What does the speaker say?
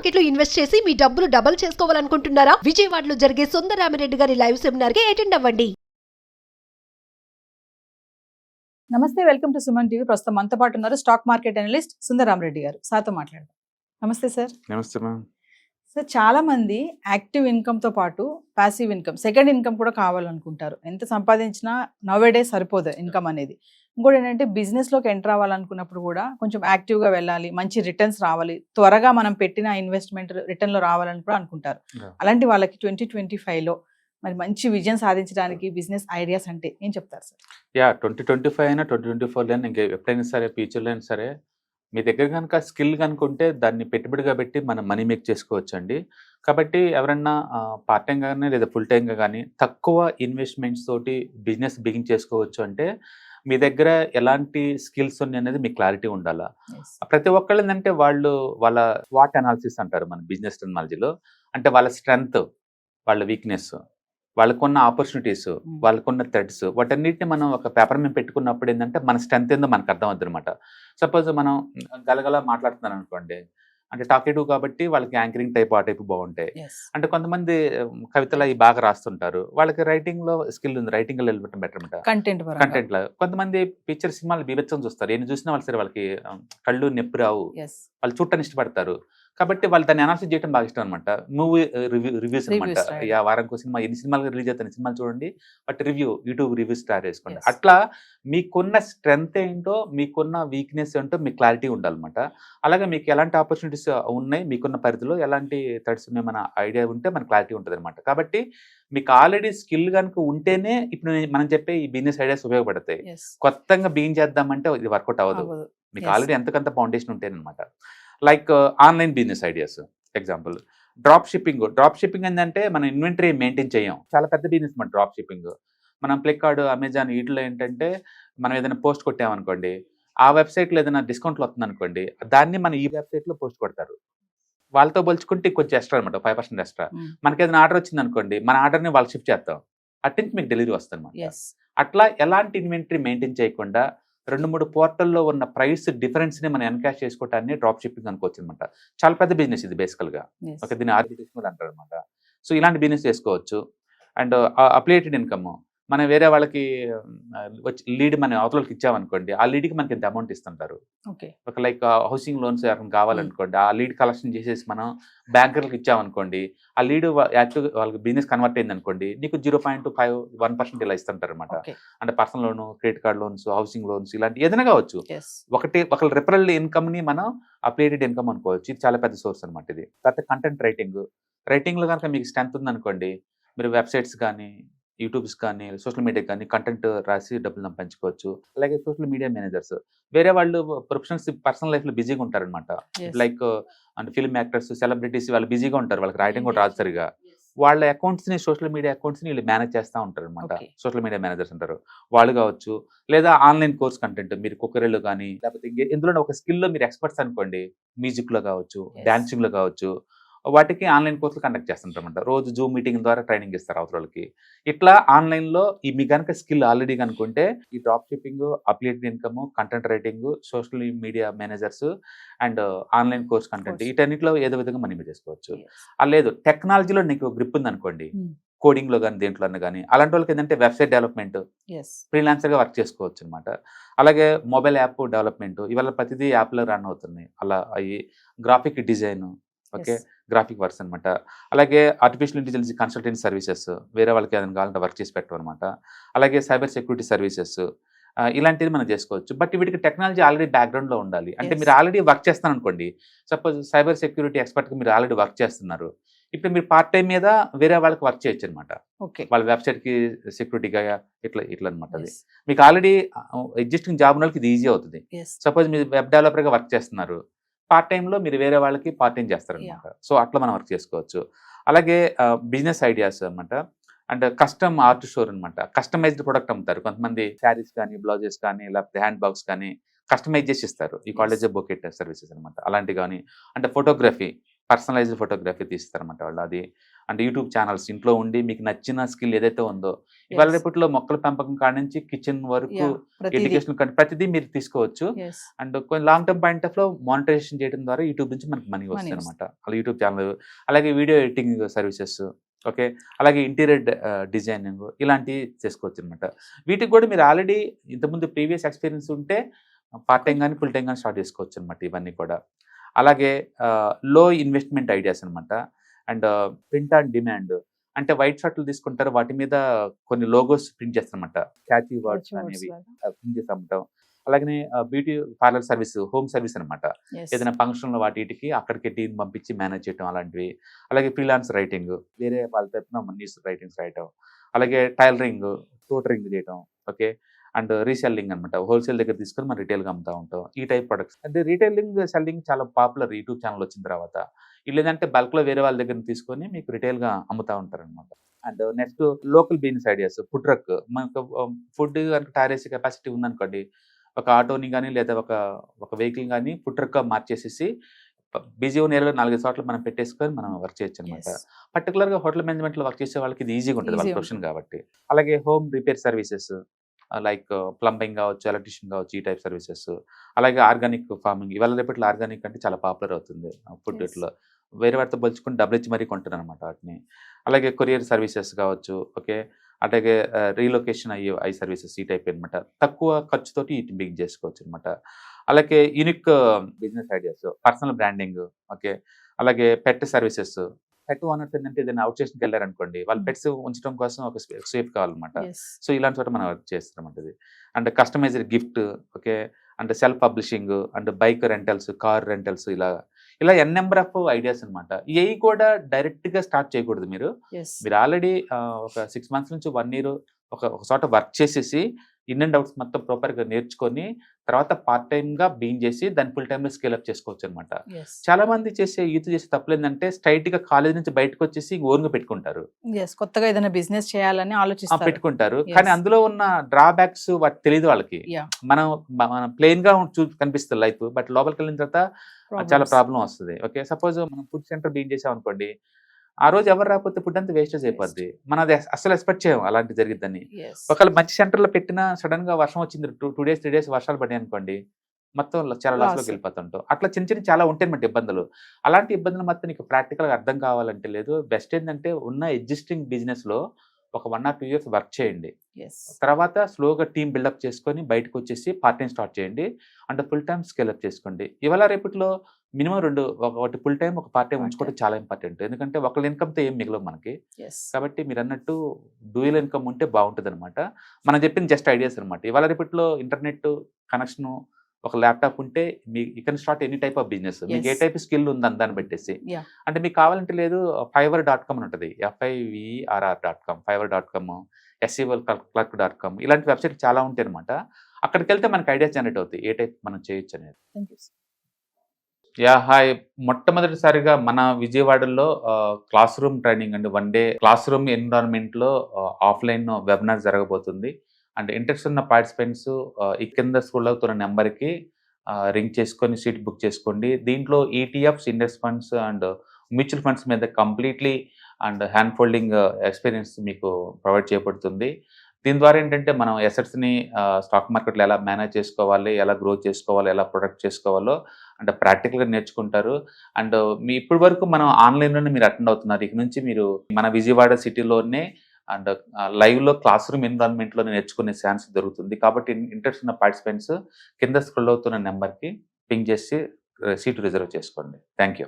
Market లో invest చేసి మీ డబ్బులు డబుల్ చేసుకోవాలనుకుంటున్నారా? విజయవాడలో జరిగే సుందరరామిరెడ్డి గారి లైవ్ సెమినార్ కి అటెండ్ అవ్వండి. నమస్తే, వెల్కమ్ టు సుమన్ టీవీ. ప్రస్తుతం మనతో పాటు ఉన్నారు స్టాక్ మార్కెట్ అనలిస్ట్ సుందరరామిరెడ్డి గారు. సార్తో మాట్లాడదాం. నమస్తే సార్. నమస్తే మ్యామ్. సార్, చాలా మంది యాక్టివ్ ఇన్కమ్ తో పాటు ప్యాసివ్ ఇన్కమ్, సెకండ్ ఇన్కమ్ కూడా కావాలనుకుంటారు. ఎంత సంపాదించినా నౌవేడే సరిపోదు ఇన్కమ్ అనేది. ఇంకోటి ఏంటంటే బిజినెస్ లోకి ఎంటర్ అవ్వాలనుకున్నప్పుడు కూడా కొంచెం యాక్టివ్ గా వెళ్ళాలి, మంచి రిటర్న్స్ రావాలి, త్వరగా మనం పెట్టిన ఇన్వెస్ట్మెంట్ రిటర్న్ లో రావాలని కూడా అనుకుంటారు. అలాంటి వాళ్ళకి 2025 లో మరి మంచి విజయం సాధించడానికి బిజినెస్ ఐడియాస్ అంటే ఏం చెప్తారు సార్? 2025 అయినా 2024 అయినా ఇంకా ఎప్పుడైనా సరే ఫ్యూచర్లో అయినా సరే మీ దగ్గర కనుక స్కిల్ కనుకుంటే దాన్ని పెట్టుబడిగా పెట్టి మనం మనీ మేక్ చేసుకోవచ్చు అండి. కాబట్టి ఎవరన్నా పార్ట్ టైం కానీ లేదా ఫుల్ టైంగా కానీ తక్కువ ఇన్వెస్ట్మెంట్స్ తోటి బిజినెస్ బిగిన్ చేసుకోవచ్చు అంటే మీ దగ్గర ఎలాంటి స్కిల్స్ ఉన్నాయి అనేది మీకు క్లారిటీ ఉండాలా. ప్రతి ఒక్కళ్ళు ఏంటంటే వాళ్ళ స్వాట్ అనాలిసిస్ అంటారు మన బిజినెస్ టెక్నాలజీలో. అంటే వాళ్ళ స్ట్రెంగ్త్, వాళ్ళ వీక్నెస్, వాళ్ళకున్న ఆపర్చునిటీస్, వాళ్ళకున్న థ్రెడ్స్, వాటన్నిటిని మనం ఒక పేపర్ మీద పెట్టుకున్నప్పుడు ఏంటంటే మన స్ట్రెంత్ ఏందో మనకు అర్థం అవుతుంది అనమాట. సపోజ్ మనం గలగల మాట్లాడుతున్నాను అనుకోండి, అంటే టాకేటివ్ కాబట్టి వాళ్ళకి యాంకరింగ్ టైప్ ఆ టైప్ బాగుంటాయి. అంటే కొంతమంది కవితలు అవి బాగా రాస్తుంటారు, వాళ్ళకి రైటింగ్ లో స్కిల్ ఉంది, రైటింగ్ లో వెళ్ళిపోవడం బెటర్ అనమాట. కంటెంట్ లో కొంతమంది పిక్చర్ సినిమాలు బీభత్సం చూస్తారు, ఏం చూసినా వాళ్ళు సరే వాళ్ళకి కళ్ళు నొప్పి రావు, వాళ్ళు చూడటాన్ని ఇష్టపడతారు. కాబట్టి వాళ్ళు దాన్ని అనాలిసిస్ చేయడం బాగా ఇష్టం అనమాట. మూవీ రివ్యూస్ అనమాట. వారానికి సినిమా ఎన్ని సినిమాలు రిలీజ్ అవుతాయి సినిమాలు చూడండి, బట్ యూట్యూబ్ రివ్యూస్ స్టార్ట్ చేసుకోండి. అట్లా మీకున్న స్ట్రెంగ్త్ ఏంటో, మీకున్న వీక్నెస్ ఏంటో మీకు క్లారిటీ ఉండాలన్నమాట. అలాగే మీకు ఎలాంటి ఆపర్చునిటీస్ ఉన్నాయి, మీకున్న పరిధిలో ఎలాంటి థ్రెడ్స్ ఉన్నాయి, మన ఐడియా ఉంటే మన క్లారిటీ ఉంటుంది అనమాట. కాబట్టి మీకు ఆల్రెడీ స్కిల్ కనుక ఉంటేనే ఇప్పుడు మనం చెప్పే ఈ బిజినెస్ ఐడియాస్ ఉపయోగపడతాయి. కొత్తగా బిగిన్ చేద్దామంటే ఇది వర్కౌట్ అవ్వదు. మీకు ఆల్రెడీ ఎంతకంత ఫౌండేషన్ ఉంటేనమాట. Like online business ideas, example drop shipping ఏంటంటే మనం ఇన్వెంటరీ మెయింటైన్ చేయం, చాలా పెద్ద బిజినెస్ మన డ్రాప్ షిప్పింగ్. మనం ఫ్లిప్కార్ట్, అమెజాన్ వీటిలో ఏంటంటే మనం ఏదైనా పోస్ట్ కొట్టామనుకోండి, ఆ వెబ్సైట్లో ఏదైనా డిస్కౌంట్లు వస్తుంది అనుకోండి, దాన్ని మన ఈ వెబ్సైట్లో పోస్ట్ కొడతారు. వాళ్ళతో పోల్చుకుంటే కొంచెం ఎక్స్ట్రా అనమాట, 5% ఎక్స్ట్రా. మనకి ఏదైనా ఆర్డర్ వచ్చింది అనుకోండి, మన ఆర్డర్ని వాళ్ళు షిఫ్ట్ చేస్తాం, అట్నుంచి మీకు డెలివరీ వస్తుంది అనమాట. అట్లా ఎలాంటి ఇన్వెంటరీ మెయింటైన్ చేయకుండా 2-3 పోర్టల్లో ఉన్న ప్రైస్ డిఫరెన్స్ని మనం ఎన్కాష్ చేసుకోవటాన్ని డ్రాప్ షిప్పింగ్ అనుకోవచ్చు అనమాట. చాలా పెద్ద బిజినెస్ ఇది బేసికల్గా. ఓకే, దీన్ని ఆర్బిట్రేషన్ కూడా అంటారు అనమాట. సో ఇలాంటి బిజినెస్ చేసుకోవచ్చు. అండ్ అప్లియేటెడ్ ఇన్కమ్, మనం వేరే వాళ్ళకి వచ్చి లీడ్ మన అవతలకి ఇచ్చామనుకోండి, ఆ లీడ్కి మనకి ఎంత అమౌంట్ ఇస్తుంటారు. ఒక లైక్ హౌసింగ్ లోన్స్ ఎవరైనా కావాలనుకోండి, ఆ లీడ్ కలెక్షన్ చేసేసి మనం బ్యాంకర్లకు ఇచ్చామనుకోండి, ఆ లీడ్ యాక్టివ్ వాళ్ళకి బిజినెస్ కన్వర్ట్ అయింది అనుకోండి, నీకు 0.5-1% ఇలా ఇస్తుంటారు అనమాట. అంటే personal loan, credit card loans, housing loans, ఇలాంటి ఏదైనా కావచ్చు. ఒకళ్ళ రిఫరల్ ఇన్కమ్ని మనం అప్లియేటెడ్ ఇన్కమ్ అనుకోవచ్చు. ఇది చాలా పెద్ద సోర్స్ అనమాట. ఇది తర్వాత కంటెంట్ రైటింగ్లో కనుక మీకు స్ట్రెంత్ ఉందనుకోండి, మీరు వెబ్సైట్స్ కానీ, యూట్యూబ్స్ కానీ, సోషల్ మీడియా కానీ కంటెంట్ రాసి డబ్బులు సంపాదించుకోవచ్చు. అలాగే సోషల్ మీడియా మేనేజర్స్, వేరే వాళ్ళు ప్రొఫెషనల్స్ పర్సనల్ లైఫ్లో బిజీగా ఉంటారనమాట. లైక్ అంటే ఫిల్మ్ యాక్టర్స్, సెలబ్రిటీస్, వాళ్ళు బిజీగా ఉంటారు, వాళ్ళకి రాయడం కూడా రాదు సరిగా. వాళ్ళ అకౌంట్స్ని, సోషల్ మీడియా అకౌంట్స్ని వీళ్ళు మేనేజ్ చేస్తూ ఉంటారు అనమాట. సోషల్ మీడియా మేనేజర్స్ అంటారు, వాళ్ళు కావచ్చు. లేదా ఆన్లైన్ కోర్స్ కంటెంట్, మీరు కుక్కరీలో కానీ లేకపోతే ఇందులో ఒక స్కిల్లో మీరు ఎక్స్పర్ట్స్ అనుకోండి, మ్యూజిక్లో కావచ్చు, డాన్సింగ్లో కావచ్చు, వాటికి ఆన్లైన్ కోర్సులు కండక్ట్ చేస్తుంటారు అనమాట. రోజు జూమ్ మీటింగ్ ద్వారా ట్రైనింగ్ ఇస్తారు అవతలకి. ఇట్లా ఆన్లైన్లో మీ కనుక స్కిల్ ఆల్రెడీ కనుకుంటే ఈ drop shipping, affiliated income, content writing, social media managers and online course content, వీటన్నిటిలో ఏదో విధంగా మనీ చేసుకోవచ్చు. లేదు టెక్నాలజీలో నీకు గ్రిప్ ఉంది అనుకోండి, కోడింగ్లో కానీ దేంట్లో కానీ, అలాంటి వాళ్ళకి ఏంటంటే వెబ్సైట్ డెవలప్మెంట్, ఫ్రీలాన్సర్గా వర్క్ చేసుకోవచ్చు అనమాట. అలాగే మొబైల్ యాప్ డెవలప్మెంట్, ఇవాళ ప్రతిదీ యాప్లో రన్ అవుతుంది. అలా అవి graphic design, okay, graphic works అనమాట. అలాగే ఆర్టిఫిషియల్ ఇంటెలిజెన్స్ కన్సల్టెంట్ సర్వీసెస్, వేరే వాళ్ళకి ఏదైనా కావాలంటే వర్క్ చేసి పెట్టడం అనమాట. అలాగే సైబర్ సెక్యూరిటీ సర్వీసెస్, ఇలాంటిది మనం చేసుకోవచ్చు. బట్ వీటికి టెక్నాలజీ ఆల్రెడీ బ్యాక్గ్రౌండ్లో ఉండాలి. అంటే మీరు ఆల్రెడీ వర్క్ చేస్తాను అనుకోండి, సపోజ్ సైబర్ సెక్యూరిటీ ఎక్స్పర్ట్గా మీరు ఆల్రెడీ వర్క్ చేస్తున్నారు, ఇప్పుడు మీరు పార్ట్ టైం మీద వేరే వాళ్ళకి వర్క్ చేయొచ్చు అనమాట. వాళ్ళ వెబ్సైట్కి సెక్యూరిటీగా ఇట్లా అనమాట. అది మీకు ఆల్రెడీ ఎగ్జిస్టింగ్ జాబ్ ఉన్న వాళ్ళకి ఇది ఈజీ అవుతుంది. సపోజ్ మీరు వెబ్ డెవలపర్గా వర్క్ చేస్తున్నారు, పార్ట్ టైంలో మీరు వేరే వాళ్ళకి పార్ట్ టైం చేస్తారనమాట. సో అట్లా మనం వర్క్ చేసుకోవచ్చు. అలాగే బిజినెస్ ఐడియాస్ అనమాట. అండ్ కస్టమ్ ఆర్ట్ స్టోర్ అనమాట. కస్టమైజ్డ్ ప్రొడక్ట్ అమ్ముతారు కొంతమంది, శారీస్ కానీ, బ్లౌజెస్ కానీ, లేకపోతే హ్యాండ్ బ్యాగ్స్ కానీ కస్టమైజ్ చేసి ఇస్తారు. ఈ కాలేజ్ బొకెట్ సర్వీసెస్ అనమాట. అలాంటివి కానీ, అంటే ఫోటోగ్రఫీ, పర్సనలైజ్డ్ ఫోటోగ్రఫీ తీస్తారన్నమాట వాళ్ళు. అది అంటే యూట్యూబ్ ఛానల్స్ ఇంట్లో ఉండి మీకు నచ్చిన స్కిల్ ఏదైతే ఉందో, ఇవాళ రేపట్లో మొక్కల పెంపకం కాడ నుంచి కిచెన్ వరకు ఎడ్యుకేషన్ ప్రతిదీ మీరు తీసుకోవచ్చు. అండ్ కొన్ని లాంగ్ టర్మ్ పాయింట్ ఆఫ్ లో మానిటైజేషన్ చేయడం ద్వారా యూట్యూబ్ నుంచి మనకి మనీ వస్తుంది అనమాట. అలా యూట్యూబ్ ఛానల్, అలాగే వీడియో ఎడిటింగ్ సర్వీసెస్, ఓకే, అలాగే ఇంటీరియర్ డిజైనింగ్ ఇలాంటివి చేసుకోవచ్చు అనమాట. వీటికి కూడా మీరు ఆల్రెడీ ఇంతకుముందు ప్రీవియస్ ఎక్స్పీరియన్స్ ఉంటే పార్ట్ టైం కానీ ఫుల్ టైం కానీ స్టార్ట్ చేసుకోవచ్చు అనమాట ఇవన్నీ కూడా. అలాగే లో ఇన్వెస్ట్మెంట్ ఐడియాస్ అనమాట. అండ్ ప్రింట్ ఆన్ డిమాండ్ అంటే వైట్ షర్ట్లు తీసుకుంటారు, వాటి మీద కొన్ని లోగోస్ ప్రింట్ చేస్తారనమాట, క్యాచీ వర్డ్స్ అనేవి ప్రింట్ చేసి అమ్మటం. అలాగే beauty parlour service, home service అనమాట. ఏదైనా ఫంక్షన్లో వాటికి అక్కడికి టీం పంపించి మేనేజ్ చేయడం అలాంటివి. అలాగే ఫ్రీలాన్స్ రైటింగ్, వేరే వాళ్ళ తరఫున న్యూస్ రైటింగ్స్ రాయటం. అలాగే టైలరింగ్, ట్యూటరింగ్ చేయటం, ఓకే. అండ్ రీసెల్లింగ్ అనమాట, హోల్సేల్ దగ్గర తీసుకొని మనం రిటైల్గా అమ్ముతూ ఉంటాం. ఈ టైప్ ప్రొడక్ట్స్ అంటే రీటైలింగ్, సెల్లింగ్ చాలా పాపులర్ యూట్యూబ్ ఛానల్ వచ్చిన తర్వాత. లేదంటే బల్క్లో వేరే వాళ్ళ దగ్గర తీసుకొని మీకు రిటైల్గా అమ్ముతూ ఉంటారు అనమాట. And next local business ideas, food truck. మనకు ఫుడ్ కనుక తయారు చేసే కెపాసిటీ ఉందనుకోండి, ఒక ఆటోని కానీ లేదా ఒక వెహికల్ కానీ ఫుడ్ ట్రక్గా మార్చేసేసి బిజీ ఉన్న ఏరియాలో 4 చోట్ల మనం పెట్టేసుకొని మనం వర్క్ చేయొచ్చు అనమాట. పర్టికులర్గా హోటల్ మేనేజ్మెంట్లో వర్క్ చేసే వాళ్ళకి ఇది ఈజీగా ఉంటుంది, వాళ్ళ ప్రొఫెషన్ కాబట్టి. అలాగే home repair services like plumbing కావచ్చు, ఎలక్ట్రీషియన్ కావచ్చు, ఈ టైప్ సర్వీసెస్. అలాగే ఆర్గానిక్ ఫార్మింగ్, ఇవాళ రేపట్లో ఆర్గానిక్ అంటే చాలా పాపులర్ అవుతుంది ఫుడ్. ఇట్లా వేరే వాటితో పోల్చుకుని డబ్బులు ఇచ్చి మరీ కొంటున్నారు అనమాట వాటిని. అలాగే కొరియర్ సర్వీసెస్ కావచ్చు, ఓకే. అలాగే రీలొకేషన్ అయ్యే సర్వీసెస్, ఈ టైప్ అనమాట. తక్కువ ఖర్చుతోటి వీటిని బిగ్ చేసుకోవచ్చు అనమాట. అలాగే unique business ideas, personal branding, okay. అలాగే పెట్ సర్వీసెస్. పెట్ ఓనర్స్ ఏంటంటే ఏదైనా అవుట్ స్టేషన్కి వెళ్ళారనుకోండి, వాళ్ళ పెట్స్ ఉంచడం కోసం ఒక సేఫ్ కావాలన్నమాట. సో ఇలాంటి చోట మనం వర్క్ చేస్తారన్నమాట ఇది. And customized gift, okay. And self publishing, and bike rentals, car rentals, ఇలా ఎన్ నెంబర్ ఆఫ్ ఐడియాస్ అనమాట. ఇవి కూడా డైరెక్ట్గా స్టార్ట్ చేయకూడదు. మీరు ఆల్రెడీ ఒక 6 months నుంచి 1 year ఒక చోట వర్క్ చేసేసి ఇన్ అండ్ అవుట్స్ మొత్తం ప్రాపర్గా నేర్చుకొని తర్వాత పార్ట్ టైమ్గా బీన్ చేసి దాన్ని ఫుల్ టైమ్లో స్కేల్ అప్ చేసుకోవచ్చు అనమాట. చాలా మంది యూత్ చేసే తప్పులు ఏంటంటే స్ట్రైట్గా కాలేజ్ నుంచి బయటకు వచ్చేసి ఓన్గా పెట్టుకుంటారు, కొత్తగా ఏదైనా బిజినెస్ చేయాలని ఆలోచిస్తారు, పెట్టుకుంటారు. కానీ అందులో ఉన్న డ్రాబ్యాక్స్ వాటి తెలియదు వాళ్ళకి. మనం ప్లెయిన్ గా కనిపిస్తుంది లైఫ్, బట్ లోపలికి వెళ్ళిన తర్వాత చాలా ప్రాబ్లం వస్తుంది. ఓకే, సపోజ్ మనం ఫుడ్ సెంటర్ బీన్ చేసాం అనుకోండి, ఆ రోజు ఎవరు రాకపోతే ఫుడ్ అంతా వేస్టేజ్ అయిపోద్ది. మనం అది అసలు ఎక్స్పెక్ట్ చేయం అలాంటి జరిగిద్దని. ఒకవేళ మంచి సెంటర్లో పెట్టినా సడన్ గా వర్షం వచ్చింది, 2 days 3 days వర్షాలు పడ్డాయి అనుకోండి, మొత్తం చాలా లాస్లోకి వెళ్ళిపోతుంటాం. అట్లా చిన్న చాలా ఉంటాయన్నమాట ఇబ్బందులు. అలాంటి ఇబ్బందులు మొత్తం నీకు ప్రాక్టికల్గా అర్థం కావాలంటే లేదు, బెస్ట్ ఏంటంటే ఉన్న ఎగ్జిస్టింగ్ బిజినెస్లో ఒక 1 or 2 years వర్క్ చేయండి. తర్వాత స్లోగా టీమ్ బిల్డప్ చేసుకొని బయటకు వచ్చేసి పార్ట్ టైం స్టార్ట్ చేయండి, అంటే ఫుల్ టైం స్కేల్ అప్ చేసుకోండి. ఇవాళ రేపట్లో మినిమం 2, ఒకటి ఫుల్ టైం, ఒక పార్ట్ టైం ఉంచుకోవడం చాలా ఇంపార్టెంట్. ఎందుకంటే ఒకళ్ళ ఇన్కమ్తో ఏం మిగలవు మనకి. కాబట్టి మీరు అన్నట్టు డ్యూయల్ ఇన్కమ్ ఉంటే బాగుంటుంది అనమాట. మనం చెప్పింది జస్ట్ ఐడియాస్ అనమాట. ఇవాళ రేపట్లో ఇంటర్నెట్ కనెక్షన్, ఒక ల్యాప్టాప్ ఉంటే you can start any type of business. మీకు ఏ టైప్ స్కిల్ ఉందని దాన్ని పెట్టేసి, అంటే మీకు కావాలంటే లేదు fiverr.com అని ఉంటుంది, fiverr.com, fiverr.com, SEOclerk.com, ఇలాంటి వెబ్సైట్ చాలా ఉంటాయి అనమాట. అక్కడికి వెళ్తే మనకి ఐడియాస్ జనరేట్ అవుతాయి ఏ టైప్ మనం చేయొచ్చు అనేది. హాయ్. మొట్టమొదటిసారిగా మన విజయవాడలో క్లాస్ రూమ్ ట్రైనింగ్ అండి, 1 day క్లాస్ రూమ్ ఎన్విరాన్మెంట్లో ఆఫ్లైన్ వెబినార్ జరగబోతుంది. అండ్ ఇంట్రెస్ట్ ఉన్న పార్టిసిపెంట్స్ ఈ కింద స్క్రోల్ అవుతున్న నెంబర్కి రింగ్ చేసుకొని సీట్ బుక్ చేసుకోండి. దీంట్లో ETFs, index funds and mutual funds మీద completely and hand holding experience మీకు ప్రొవైడ్ చేయబడుతుంది. దీని ద్వారా ఏంటంటే మనం ఎసెట్స్ని స్టాక్ మార్కెట్లో ఎలా మేనేజ్ చేసుకోవాలి, ఎలా గ్రో చేసుకోవాలి, ఎలా ప్రొడక్ట్ చేసుకోవాలో అంటే ప్రాక్టికల్గా నేర్చుకుంటారు. అండ్ మీ ఇప్పటి వరకు మనం ఆన్లైన్లోనే మీరు అటెండ్ అవుతున్నారు. ఇక నుంచి మీరు మన విజయవాడ సిటీలోనే అండ్ లైవ్లో క్లాస్ రూమ్ ఎన్విరాన్మెంట్లో నేర్చుకునే ఛాన్స్ దొరుకుతుంది. కాబట్టి ఇంట్రెస్ట్ ఉన్న పార్టిసిపెంట్స్ కింద స్క్రోల్ అవుతున్న నెంబర్కి పింగ్ చేసి సీటు రిజర్వ్ చేసుకోండి. Thank you.